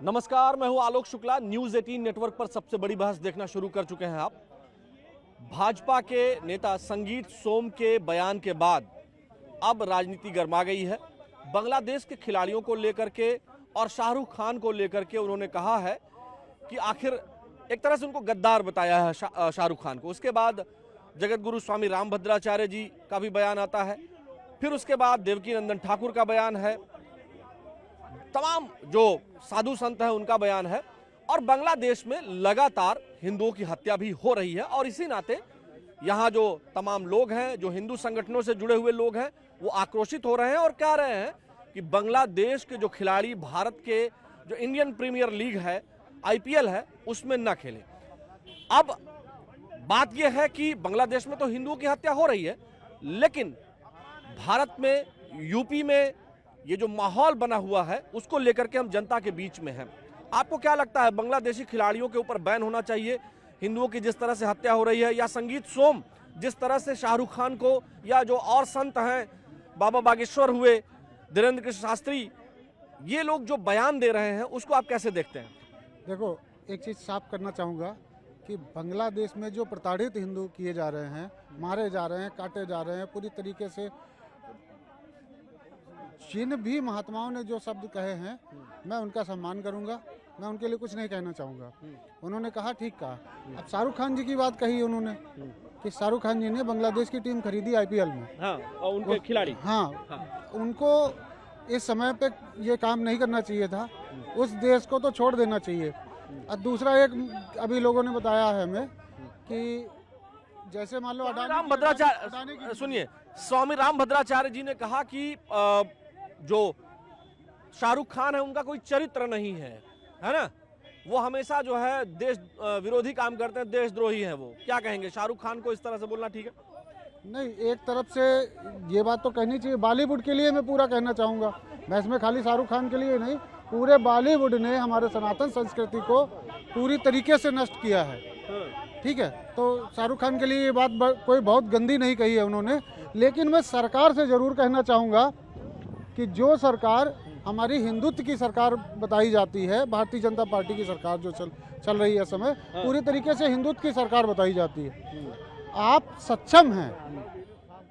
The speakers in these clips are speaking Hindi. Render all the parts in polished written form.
नमस्कार, मैं हूं आलोक शुक्ला। न्यूज 18 नेटवर्क पर सबसे बड़ी बहस देखना शुरू कर चुके हैं आप। भाजपा के नेता संगीत सोम के बयान के बाद अब राजनीति गर्मा गई है। बांग्लादेश के खिलाड़ियों को लेकर के और शाहरुख खान को लेकर के उन्होंने कहा है कि आखिर एक तरह से उनको गद्दार बताया है शाहरुख खान को। उसके बाद जगत गुरु स्वामी रामभद्राचार्य जी का भी बयान आता है, फिर उसके बाद देवकी नंदन ठाकुर का बयान है, तमाम जो साधु संत हैं उनका बयान है। और बांग्लादेश में लगातार हिंदुओं की हत्या भी हो रही है और इसी नाते यहाँ जो तमाम लोग हैं, जो हिंदू संगठनों से जुड़े हुए लोग हैं, वो आक्रोशित हो रहे हैं और कह रहे हैं कि बांग्लादेश के जो खिलाड़ी भारत के जो इंडियन प्रीमियर लीग है, आईपीएल है, उसमें न खेले। अब बात यह है कि बांग्लादेश में तो हिंदुओं की हत्या हो रही है, लेकिन भारत में, यूपी में ये जो माहौल बना हुआ है उसको लेकर के हम जनता के बीच में हैं। आपको क्या लगता है, बांग्लादेशी खिलाड़ियों के ऊपर बैन होना चाहिए हिंदुओं की जिस तरह से हत्या हो रही है, या संगीत सोम जिस तरह से शाहरुख खान को, या जो और संत हैं, बाबा बागेश्वर हुए, धीरेन्द्र कृष्ण शास्त्री, ये लोग जो बयान दे रहे हैं उसको आप कैसे देखते हैं? देखो, एक चीज़ साफ करना चाहूँगा कि बांग्लादेश में जो प्रताड़ित हिंदू किए जा रहे हैं, मारे जा रहे हैं, काटे जा रहे हैं, पूरी तरीके से जिन भी महात्माओं ने जो शब्द कहे हैं मैं उनका सम्मान करूंगा, मैं उनके लिए कुछ नहीं कहना चाहूँगा। उन्होंने कहा, ठीक कहा। अब शाहरुख खान जी की बात कही उन्होंने कि शाहरुख खान जी ने बांग्लादेश की टीम खरीदी आईपीएल में। हाँ, और उनके खिलाड़ी, हाँ, उनको इस समय पे ये काम नहीं करना चाहिए था, उस देश को तो छोड़ देना चाहिए। और दूसरा, एक अभी लोगों ने बताया है हमें कि जैसे मान लो रामभद्राचार्य, सुनिए, स्वामी रामभद्राचार्य जी ने कहा कि जो शाहरुख खान है उनका कोई चरित्र नहीं है ना, वो हमेशा जो है देश विरोधी काम करते हैं, देशद्रोही है वो। क्या कहेंगे, शाहरुख खान को इस तरह से बोलना ठीक है? नहीं, एक तरफ से ये बात तो कहनी चाहिए। बॉलीवुड के लिए मैं पूरा कहना चाहूँगा, मैं इसमें खाली शाहरुख खान के लिए नहीं, पूरे बॉलीवुड ने हमारे सनातन संस्कृति को पूरी तरीके से नष्ट किया है। ठीक है, तो शाहरुख खान के लिए ये बात कोई बहुत गंदी नहीं कही है उन्होंने। लेकिन मैं सरकार से ज़रूर कहना चाहूँगा कि जो सरकार हमारी हिंदुत्व की सरकार बताई जाती है, भारतीय जनता पार्टी की सरकार जो चल रही है समय, पूरी तरीके से हिंदुत्व की सरकार बताई जाती है। आप सक्षम हैं,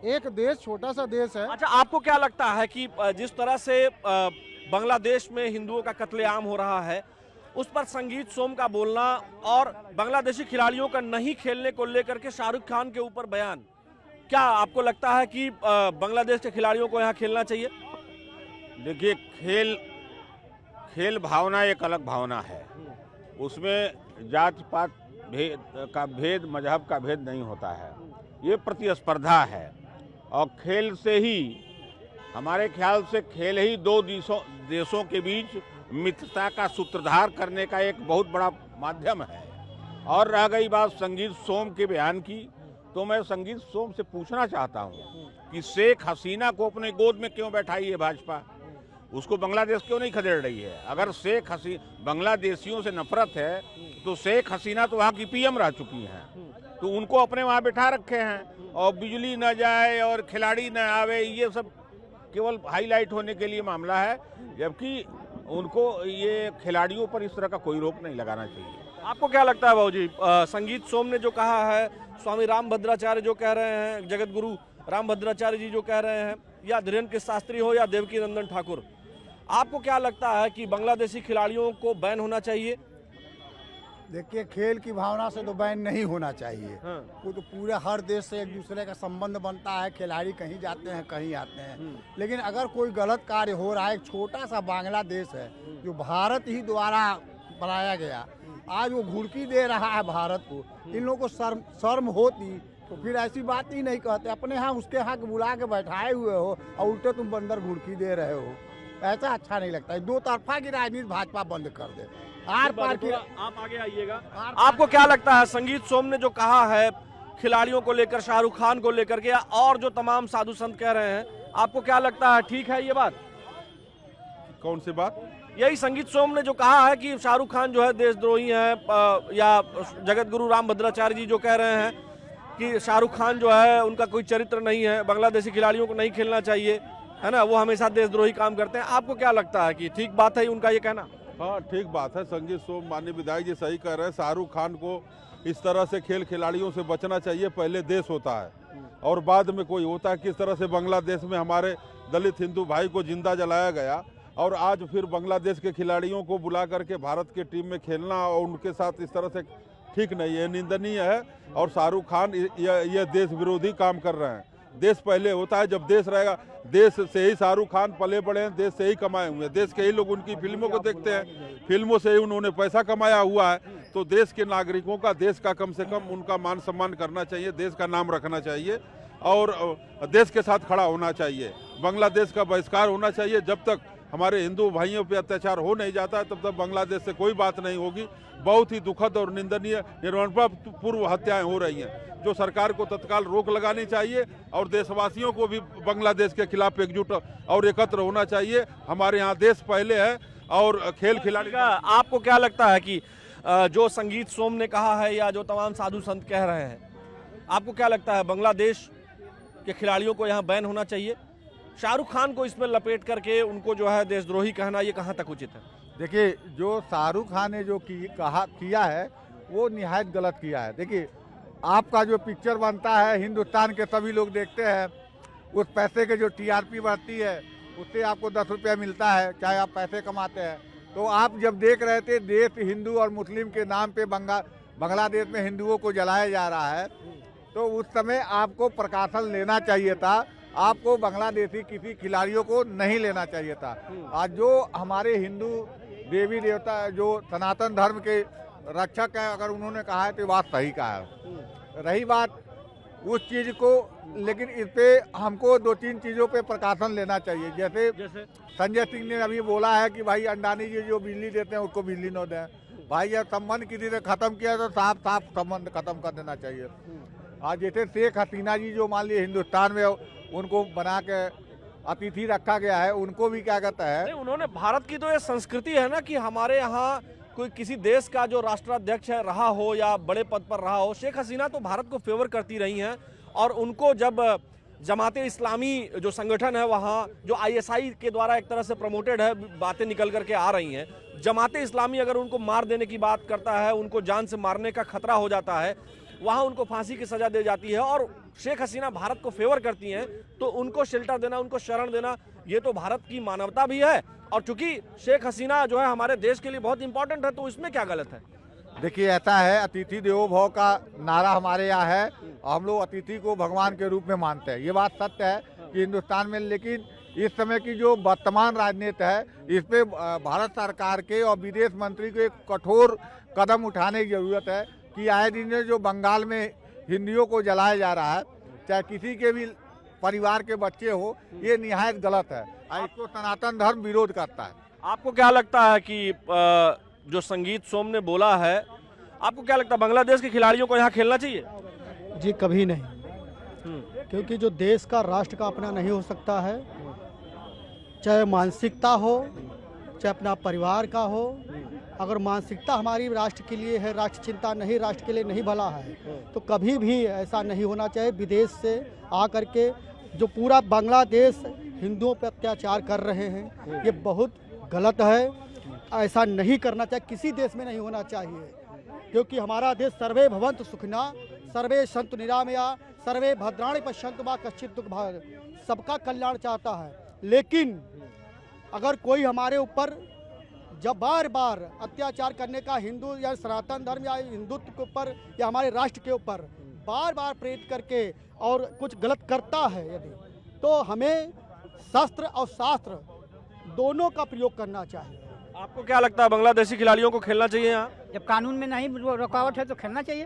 एक देश, छोटा सा देश है। अच्छा, आपको क्या लगता है कि जिस तरह से बांग्लादेश में हिंदुओं का कत्लेआम हो रहा है, उस पर संगीत सोम का बोलना और बांग्लादेशी खिलाड़ियों का नहीं खेलने को लेकर के शाहरुख खान के ऊपर बयान, क्या आपको लगता है कि बांग्लादेश के खिलाड़ियों को यहाँ खेलना चाहिए? देखिए, खेल भावना एक अलग भावना है, उसमें जात पात का भेद, मजहब का भेद नहीं होता है। ये प्रतिस्पर्धा है और खेल से ही, हमारे ख्याल से खेल ही दो देशों के बीच मित्रता का सूत्रधार करने का एक बहुत बड़ा माध्यम है। और रह गई बात संगीत सोम के बयान की, तो मैं संगीत सोम से पूछना चाहता हूँ कि शेख हसीना को अपने गोद में क्यों बैठाई है भाजपा? उसको बांग्लादेश क्यों नहीं खदेड़ रही है? अगर शेख हसीना, बांग्लादेशियों से नफरत है, तो शेख हसीना तो वहाँ की पीएम रह चुकी हैं, तो उनको अपने वहाँ बैठा रखे हैं। और बिजली न जाए और खिलाड़ी न आवे, ये सब केवल हाईलाइट होने के लिए मामला है, जबकि उनको ये खिलाड़ियों पर इस तरह का कोई रोक नहीं लगाना चाहिए। आपको क्या लगता है बाबूजी, संगीत सोम ने जो कहा है, स्वामी रामभद्राचार्य जो कह रहे हैं, जगत गुरु रामभद्राचार्य जी जो कह रहे हैं, या धीरेन्द्र कृष्ण शास्त्री हो या देवकी नंदन ठाकुर, आपको क्या लगता है कि बांग्लादेशी खिलाड़ियों को बैन होना चाहिए? देखिए, खेल की भावना से तो बैन नहीं होना चाहिए। वो तो पूरे हर देश से एक दूसरे का संबंध बनता है, खिलाड़ी कहीं जाते हैं, कहीं आते हैं। लेकिन अगर कोई गलत कार्य हो रहा है, एक छोटा सा बांग्लादेश है जो भारत ही द्वारा बनाया गया, आज वो घुड़की दे रहा है भारत को, इन लोगों को शर्म होती तो फिर ऐसी बात ही नहीं कहते। अपने यहाँ उसके यहाँ बुला के बैठाए हुए हो और उल्टे तुम बंदर घुड़की दे रहे हो, ऐसा अच्छा नहीं लगता है। दो तरफा की राजनीति भाजपा बंद कर दे। आर पार की, आप आगे आइएगा। आपको क्या लगता है, संगीत सोम ने जो कहा है खिलाड़ियों को लेकर, शाहरुख खान को लेकर के, और जो तमाम साधु संत कह रहे हैं, आपको क्या लगता है, ठीक है ये बात? कौन सी बात? यही संगीत सोम ने जो कहा है कि शाहरुख खान जो है देशद्रोही है, या जगत गुरु रामभद्राचार्य जी जो कह रहे हैं कि शाहरुख खान जो है उनका कोई चरित्र नहीं है, बांग्लादेशी खिलाड़ियों को नहीं खेलना चाहिए, है ना, वो हमेशा देशद्रोही काम करते हैं। आपको क्या लगता है कि ठीक बात है उनका ये कहना? हाँ ठीक बात है। संगीत सोम माननीय विधायक जी सही कह रहे हैं। शाहरुख खान को इस तरह से खेल खिलाड़ियों से बचना चाहिए। पहले देश होता है और बाद में कोई होता है। किस तरह से बांग्लादेश में हमारे दलित हिंदू भाई को जिंदा जलाया गया और आज फिर बांग्लादेश के खिलाड़ियों को बुला करके भारत की टीम में खेलना और उनके साथ इस तरह से ठीक नहीं है, निंदनीय है। और शाहरुख खान ये देश विरोधी काम कर रहे हैं। देश पहले होता है, जब देश रहेगा। देश से ही शाहरुख खान पले बड़े हैं, देश से ही कमाए हुए हैं, देश के ही लोग उनकी फिल्मों को देखते हैं, फिल्मों से ही उन्होंने पैसा कमाया हुआ है। तो देश के नागरिकों का, देश का कम से कम उनका मान सम्मान करना चाहिए, देश का नाम रखना चाहिए और देश के साथ खड़ा होना चाहिए। बांग्लादेश का बहिष्कार होना चाहिए। जब तक हमारे हिंदू भाइयों पे अत्याचार हो नहीं जाता है तब तक बांग्लादेश से कोई बात नहीं होगी। बहुत ही दुखद और निंदनीय निर्ममतापूर्व हत्याएं हो रही हैं, जो सरकार को तत्काल रोक लगानी चाहिए और देशवासियों को भी बांग्लादेश के खिलाफ एकजुट और एकत्र होना चाहिए। हमारे यहाँ देश पहले है और खेल खिलाड़ी। आपको क्या लगता है कि जो संगीत सोम ने कहा है या जो तमाम साधु संत कह रहे हैं, आपको क्या लगता है बांग्लादेश के खिलाड़ियों को यहाँ बैन होना चाहिए? शाहरुख खान को इसमें लपेट करके उनको जो है देशद्रोही कहना, ये कहाँ तक उचित है? देखिए, जो शाहरुख खान ने जो किया है वो निहायत गलत किया है। देखिए, आपका जो पिक्चर बनता है हिंदुस्तान के सभी लोग देखते हैं, उस पैसे के जो टीआरपी बढ़ती है उससे आपको 10 रुपया मिलता है, चाहे आप पैसे कमाते हैं। तो आप जब देख रहे थे देश हिंदू और मुस्लिम के नाम पे बांग्लादेश में हिंदुओं को जलाया जा रहा है, तो उस समय आपको प्रकाशन लेना चाहिए था। आपको बांग्लादेशी किसी खिलाड़ियों को नहीं लेना चाहिए था। आज जो हमारे हिंदू देवी देवता जो सनातन धर्म के रक्षक हैं, अगर उन्होंने कहा है तो बात सही कहा है। रही बात उस चीज़ को, लेकिन इस पे हमको 2-3 चीज़ों पे प्रकाशन लेना चाहिए। जैसे संजय सिंह ने अभी बोला है कि भाई अंडानी जी जो बिजली देते हैं उसको बिजली न दें। भाई जब संबंध किसी से ख़त्म किया तो साफ साफ संबंध खत्म कर देना चाहिए। आज जैसे शेख हसीना जी जो मान लीजिए हिंदुस्तान में उनको बना के अतिथि रखा गया है, उनको भी क्या कहता है, उन्होंने भारत की तो ये संस्कृति है ना कि हमारे यहाँ कोई किसी देश का जो राष्ट्राध्यक्ष है रहा हो या बड़े पद पर रहा हो, शेख हसीना तो भारत को फेवर करती रही हैं। और उनको जब जमाते इस्लामी जो संगठन है वहाँ, जो आईएसआई के द्वारा एक तरह से प्रमोटेड है, बातें निकल करके आ रही हैं, जमाते इस्लामी अगर उनको मार देने की बात करता है, उनको जान से मारने का खतरा हो जाता है, वहाँ उनको फांसी की सजा दी जाती है। और शेख हसीना भारत को फेवर करती हैं, तो उनको शेल्टर देना, उनको शरण देना, ये तो भारत की मानवता भी है। और चूंकि शेख हसीना जो है हमारे देश के लिए बहुत इंपॉर्टेंट है, तो इसमें क्या गलत है? देखिए ऐसा है, अतिथि देवो भव का नारा हमारे यहाँ है और हम लोग अतिथि को भगवान के रूप में मानते हैं। ये बात सत्य है कि हिंदुस्तान में, लेकिन इस समय की जो वर्तमान राजनीति है इस पे भारत सरकार के और विदेश मंत्री को एक कठोर कदम उठाने की जरूरत है कि आए दिन जो बंगाल में हिंदुओं को जलाया जा रहा है, चाहे किसी के भी परिवार के बच्चे हो, ये निहायत गलत है। इसको सनातन धर्म विरोध करता है। आपको क्या लगता है कि जो संगीत सोम ने बोला है, आपको क्या लगता है बांग्लादेश के खिलाड़ियों को यहाँ खेलना चाहिए? जी कभी नहीं, क्योंकि जो देश का राष्ट्र का अपना नहीं हो सकता है, चाहे मानसिकता हो चाहे अपना परिवार का हो। अगर मानसिकता हमारी राष्ट्र के लिए है, राष्ट्र चिंता नहीं, राष्ट्र के लिए नहीं भला है, तो कभी भी ऐसा नहीं होना चाहिए। विदेश से आकर के जो पूरा बांग्लादेश हिंदुओं पर अत्याचार कर रहे हैं, ये बहुत गलत है। ऐसा नहीं करना चाहिए, किसी देश में नहीं होना चाहिए, क्योंकि हमारा देश सर्वे भवन्तु सुखिनः, सर्वे सन्तु निरामया, सर्वे भद्राणि पश्यन्तु मा कश्चित् दुःख भाग्, सबका कल्याण चाहता है। लेकिन अगर कोई हमारे ऊपर जब बार बार अत्याचार करने का, हिंदू या सनातन धर्म या हिंदुत्व के ऊपर या हमारे राष्ट्र के ऊपर बार बार प्रेरित करके और कुछ गलत करता है यदि, तो हमें शस्त्र और शास्त्र दोनों का प्रयोग करना चाहिए। आपको क्या लगता है बांग्लादेशी खिलाड़ियों को खेलना चाहिए यहाँ? जब कानून में नहीं रुकावट है तो खेलना चाहिए।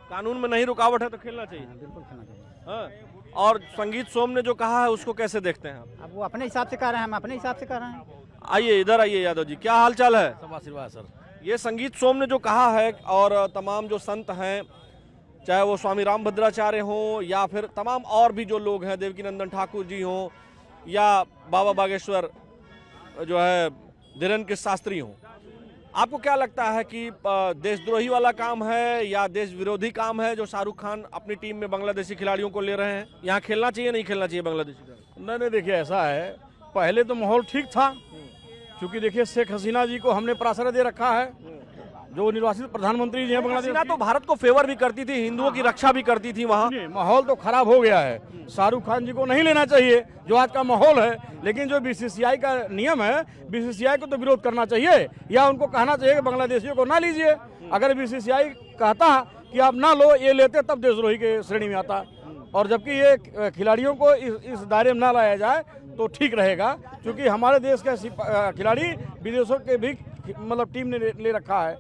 कानून में नहीं रुकावट है तो खेलना चाहिए, बिल्कुल खेलना चाहिए। हाँ। और संगीत सोम ने जो कहा है उसको कैसे देखते हैं आप? अब वो अपने हिसाब से कह रहे हैं, हम अपने हिसाब से कह रहे हैं। आइए इधर आइए यादव जी, क्या हाल चाल है? सब आशीर्वाद सर। ये संगीत सोम ने जो कहा है और तमाम जो संत हैं, चाहे वो स्वामी रामभद्राचार्य हों या फिर तमाम और भी जो लोग हैं, देवकीनंदन ठाकुर जी हों या बाबा बागेश्वर जो है धीरेन्द्र शास्त्री हों, आपको क्या लगता है कि देशद्रोही वाला काम है या देश विरोधी काम है जो शाहरुख खान अपनी टीम में बांग्लादेशी खिलाड़ियों को ले रहे हैं? यहाँ खेलना चाहिए नहीं खेलना चाहिए बांग्लादेशी खिलाड़ी? नहीं देखिए ऐसा है, पहले तो माहौल ठीक था क्योंकि देखिए शेख हसीना जी को हमने पराशर दे रखा है, जो निर्वाचित प्रधानमंत्री जी हैं बांग्लादेश हसीना तो भारत को फेवर भी करती थी, हिंदुओं की रक्षा भी करती थी वहाँ। माहौल तो खराब हो गया है। शाहरुख खान जी को नहीं लेना चाहिए जो आज का माहौल है, लेकिन जो बीसीसीआई का नियम है, बीसीसीआई को तो विरोध करना चाहिए या उनको कहना चाहिए कि बांग्लादेशियों को ना लीजिए। अगर बीसीसीआई कहता कि आप ना लो, ये लेते तब देशद्रोही के श्रेणी में आता, और जबकि ये खिलाड़ियों को इस दायरे में ना लाया जाए तो ठीक रहेगा, क्योंकि हमारे देश के खिलाड़ी विदेशों के भी मतलब टीम ने ले रखा है,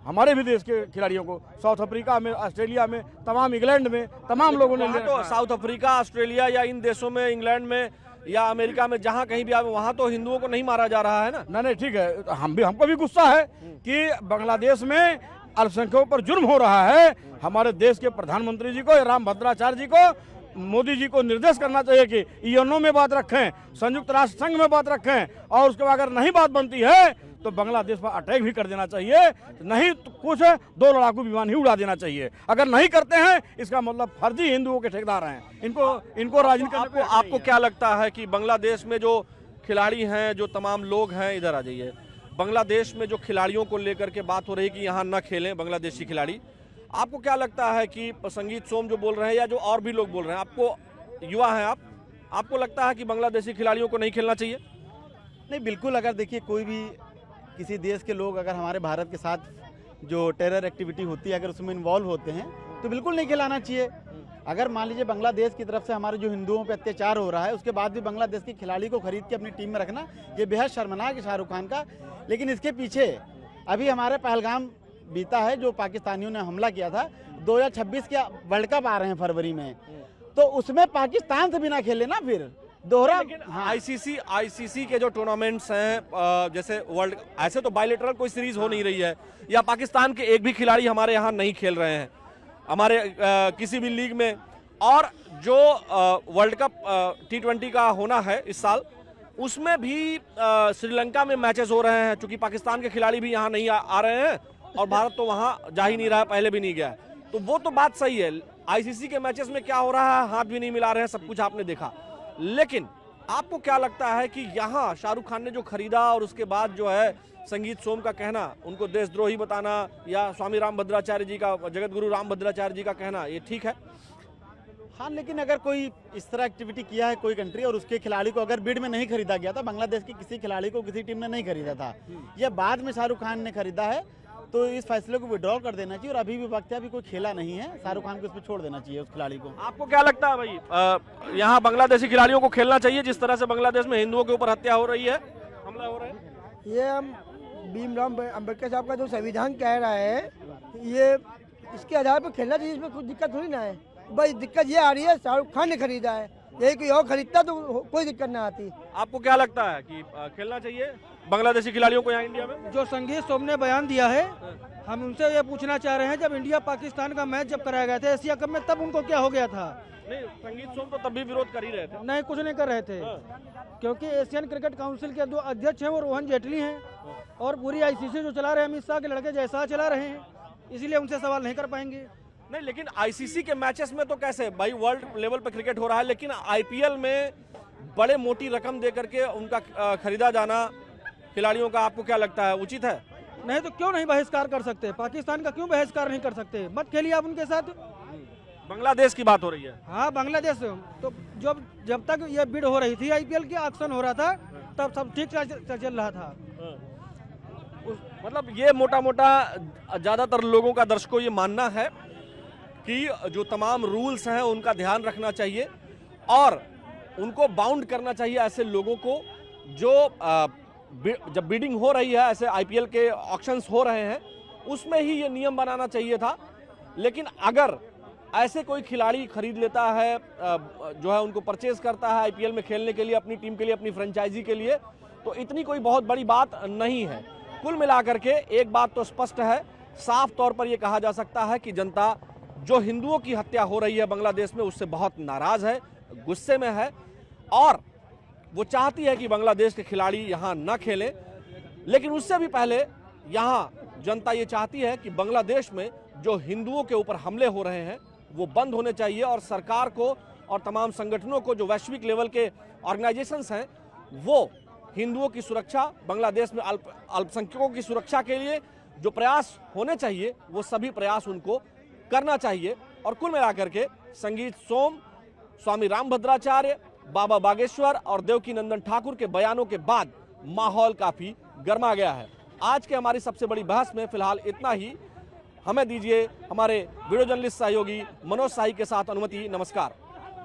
हमारे भी देश के खिलाड़ियों को साउथ अफ्रीका में, ऑस्ट्रेलिया में, तमाम इंग्लैंड में, तमाम लोगों ने तो साउथ अफ्रीका, ऑस्ट्रेलिया या इन देशों में, इंग्लैंड में या अमेरिका में, जहां कहीं भी आवे वहां तो हिंदुओं को नहीं मारा जा रहा है ना। नहीं ठीक है, हमको भी गुस्सा है कि बांग्लादेश में अल्पसंख्यकों पर जुर्म हो रहा है। हमारे देश के प्रधानमंत्री जी को, राम भद्राचार्य जी को, मोदी जी को निर्देश करना चाहिए कि यूएनओ में बात रखें, संयुक्त राष्ट्र संघ में बात रखें, और उसके बाद अगर नहीं बात बनती है तो बांग्लादेश पर अटैक भी कर देना चाहिए, नहीं तो कुछ 2 लड़ाकू विमान ही उड़ा देना चाहिए। अगर नहीं करते हैं इसका मतलब फर्जी हिंदुओं के ठेकेदार हैं, इनको राजनीति। आपको क्या लगता है कि बांग्लादेश में जो खिलाड़ी हैं, जो तमाम लोग हैं, इधर आ जाइए, बांग्लादेश में जो खिलाड़ियों को लेकर के बात हो रही है कि यहाँ न खेलें बांग्लादेशी खिलाड़ी, आपको क्या लगता है कि संगीत सोम जो बोल रहे हैं या जो और भी लोग बोल रहे हैं, आपको युवा हैं आपको लगता है कि बांग्लादेशी खिलाड़ियों को नहीं खेलना चाहिए? नहीं, बिल्कुल। अगर देखिए कोई भी किसी देश के लोग अगर हमारे भारत के साथ जो टेरर एक्टिविटी होती है अगर उसमें इन्वॉल्व होते हैं तो बिल्कुल नहीं खिलाना चाहिए। अगर मान लीजिए बांग्लादेश की तरफ से हमारे जो हिंदुओं पे अत्याचार हो रहा है उसके बाद भी बांग्लादेश के खिलाड़ी को खरीद के अपनी टीम में रखना, ये बेहद शर्मनाक है शाहरुख खान का। लेकिन इसके पीछे अभी हमारे पहलगाम बीता है, जो पाकिस्तानियों ने हमला किया था। 2026 के वर्ल्ड कप आ रहे हैं फरवरी में, तो उसमें पाकिस्तान से भी ना खेले ना फिर दोहरा। आईसीसी के जो टूर्नामेंट्स हैं, जैसे वर्ल्ड, ऐसे तो बायलैटरल कोई सीरीज हो नहीं रही है, या पाकिस्तान के एक भी खिलाड़ी हमारे यहाँ नहीं खेल रहे हैं हमारे किसी भी लीग में, और जो वर्ल्ड कप T20 का होना है इस साल, उसमें भी श्रीलंका में मैचेस हो रहे हैं, चूंकि पाकिस्तान के खिलाड़ी भी यहाँ नहीं आ रहे हैं और भारत तो वहाँ जा ही नहीं रहा है, पहले भी नहीं गया है। तो वो तो बात सही है, आईसीसी के मैचेस में क्या हो रहा है, हाथ भी नहीं मिला रहे हैं, सब कुछ आपने देखा। लेकिन आपको क्या लगता है कि यहाँ शाहरुख खान ने जो खरीदा और उसके बाद जो है संगीत सोम का कहना, उनको देशद्रोही बताना, या स्वामी राम भद्राचार्य जी का, जगत गुरु राम भद्राचार्य जी का कहना, ये ठीक है? हाँ, लेकिन अगर कोई इस तरह एक्टिविटी किया है कोई कंट्री और उसके खिलाड़ी को अगर बिड में नहीं खरीदा गया था, बांग्लादेश के किसी खिलाड़ी को किसी टीम ने नहीं खरीदा था, यह बाद में शाहरुख खान ने खरीदा है, तो इस फैसले को विड्रॉ कर देना चाहिए। और अभी भी वक्त है, अभी कोई खेला नहीं है, शाहरुख खान को इस पर छोड़ देना चाहिए उस खिलाड़ी को। आपको क्या लगता है भाई, यहाँ बांग्लादेशी खिलाड़ियों को खेलना चाहिए जिस तरह से बांग्लादेश में हिंदुओं के ऊपर हत्या हो रही है, हमला हो रहा है? ये हम भीमराव अम्बेडकर साहब का जो संविधान कह रहा है, ये इसके आधार पर खेलना चाहिए, इसमें कुछ दिक्कत थोड़ी ना है। भाई दिक्कत ये आ रही है शाहरुख खान ने खरीदा है, यही कोई और खरीदता तो कोई दिक्कत ना आती। आपको क्या लगता है कि खेलना चाहिए बांग्लादेशी खिलाड़ियों को यहाँ इंडिया में? जो संगीत सोम ने बयान दिया है, हम उनसे ये पूछना चाह रहे हैं, जब इंडिया पाकिस्तान का मैच जब कराया गया था एशिया कप में, तब उनको क्या हो गया था? नहीं, संगीत सोम तो तब भी विरोध कर ही रहे थे। नहीं, कुछ नहीं कर रहे थे, क्योंकि एशियन क्रिकेट काउंसिल के जो अध्यक्ष हैं वो रोहन जेटली हैं, और पूरी आईसीसी जो चला रहे हैं अमित शाह के लड़के जैसा चला रहे हैं, इसीलिए उनसे सवाल नहीं कर पाएंगे। नहीं, लेकिन आईसीसी के मैचेस में तो कैसे भाई, वर्ल्ड लेवल पर क्रिकेट हो रहा है, लेकिन आईपीएल में बड़े मोटी रकम दे करके उनका खरीदा जाना खिलाड़ियों का, आपको क्या लगता है उचित है? नहीं तो क्यों नहीं बहिष्कार कर सकते? पाकिस्तान का क्यों बहिष्कार नहीं कर सकते? मत खेलिए आप उनके साथ। बांग्लादेश की बात हो रही है। हाँ, बांग्लादेश तो जब तक ये बिड हो रही थी, आईपीएल की ऑक्शन हो रहा था, तब सब ठीक चल रहा था। मतलब ये मोटा मोटा ज्यादातर लोगों का, दर्शकों, ये मानना है कि जो तमाम रूल्स हैं उनका ध्यान रखना चाहिए और उनको बाउंड करना चाहिए ऐसे लोगों को जो जब बिडिंग हो रही है, ऐसे आईपीएल के ऑक्शंस हो रहे हैं, उसमें ही ये नियम बनाना चाहिए था। लेकिन अगर ऐसे कोई खिलाड़ी खरीद लेता है, जो है उनको परचेज करता है आईपीएल में खेलने के लिए, अपनी टीम के लिए, अपनी फ्रेंचाइजी के लिए, तो इतनी कोई बहुत बड़ी बात नहीं है। कुल मिलाकर के एक बात तो स्पष्ट है, साफ तौर पर यह कहा जा सकता है कि जनता जो हिंदुओं की हत्या हो रही है बांग्लादेश में, उससे बहुत नाराज है, गुस्से में है, और वो चाहती है कि बांग्लादेश के खिलाड़ी यहाँ न खेलें। लेकिन उससे भी पहले यहाँ जनता ये चाहती है कि बांग्लादेश में जो हिंदुओं के ऊपर हमले हो रहे हैं वो बंद होने चाहिए, और सरकार को और तमाम संगठनों को, जो वैश्विक लेवल के ऑर्गेनाइजेशंस हैं, वो हिंदुओं की सुरक्षा, बांग्लादेश में अल्पसंख्यकों की सुरक्षा के लिए जो प्रयास होने चाहिए वो सभी प्रयास उनको करना चाहिए। और कुल मिलाकर के संगीत सोम, स्वामी रामभद्राचार्य, बाबा बागेश्वर और देवकी नंदन ठाकुर के बयानों के बाद माहौल काफी गर्मा गया है। आज के हमारी सबसे बड़ी बहस में फिलहाल इतना ही। हमें दीजिए हमारे वीडियो जर्नलिस्ट सहयोगी मनोज शाही के साथ अनुमति। नमस्कार।